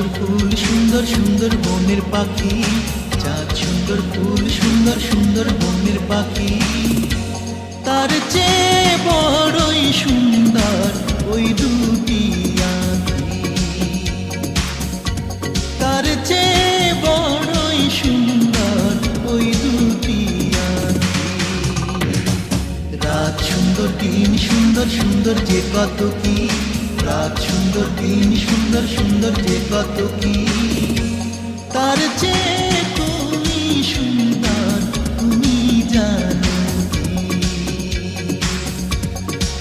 সুন্দর ফুল সুন্দর সুন্দর বনের পাখি, চাঁদ সুন্দর ফুল সুন্দর সুন্দর বনের পাখি। তার চেয়ে বড়ই সুন্দর ওই দুটি আঁখি, তার চেয়ে বড়ই সুন্দর ওই দুটি আঁখি। রাত সুন্দর দিন সুন্দর সুন্দর যে কত কি, রাত সুন্দর দিন সুন্দর সুন্দর যে কত কি। তার চেয়ে তুমি সুন্দর তুমি জানো কি,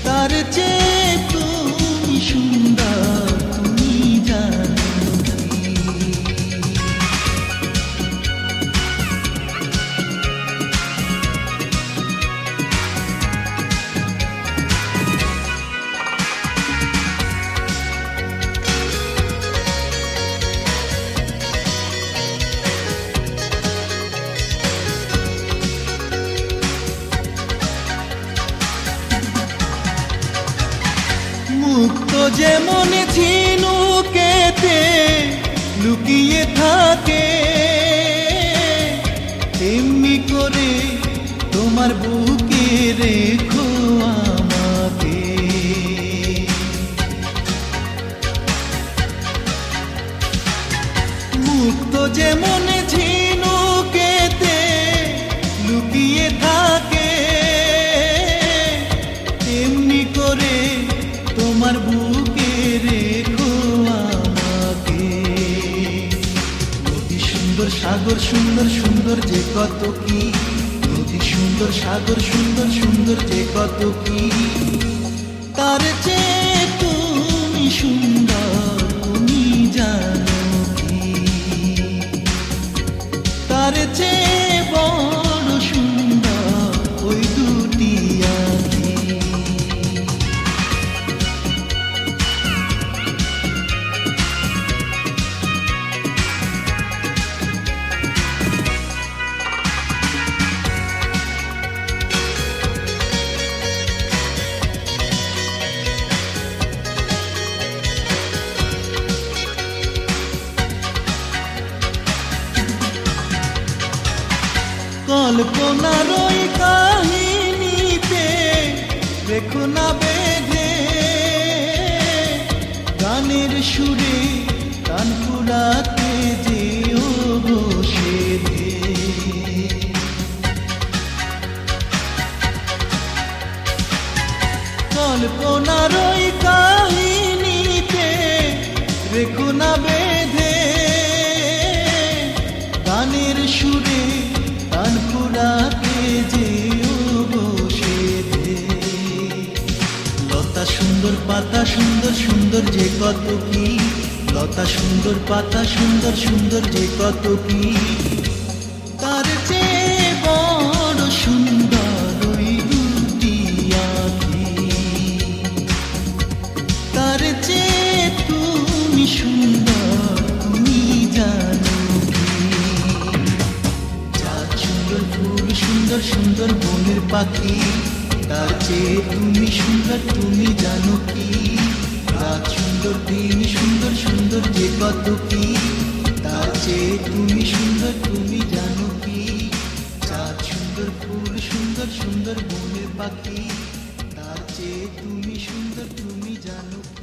তার চেয়ে তুমি সুন্দর তুমি জানো কি। মুক্ত যেমন ঝিনুকেতে লুকিয়ে থাকে, তেমনি করে তোমার বুকে রেখো আমাকে। মুক্ত যেমন ঝিনুকেতে লুকিয়ে থাকে, তেমনি করে তোমার বুকে রেখো আমাকে। নদী সুন্দর সাগর সুন্দর সুন্দর যে কত কি, নদী সুন্দর সাগর সুন্দর সুন্দর যে কত কি। তার চেয়ে তুমি সুন্দর তুমি জানো কি, তার চেয়ে বড় সুন্দর ওই দুটি আঁখি। কল্পনার ওই কাহিনীতে রেখো না বেঁধে, গানের সুরে গান কুড়াতে যেও বসে দে। কল্পনার ওই কাহিনীতে রেখো না বেঁধে, গানের সুরে গান কুড়াতে যেও বসে দে। লতা সুন্দর পাতা সুন্দর সুন্দর যে কত কি, লতা সুন্দর পাতা সুন্দর সুন্দর যে কত কি। তার চেয়ে বড় সুন্দর ওই দুটি আঁখি, তার চেয়ে তুমি সুন্দর তুমি জানো কি। চাঁদ সুন্দর ফুল সুন্দর সুন্দর বনের পাখি, তার চেয়ে তুমি সুন্দর তুমি জানো কি। রাত সুন্দর দিন সুন্দর সুন্দর যে কত কি, তার চেয়ে তুমি সুন্দর তুমি জানো কি। চাঁদ সুন্দর ফুল সুন্দর সুন্দর বনের পাখি, তার চেয়ে তুমি সুন্দর তুমি জানো কি।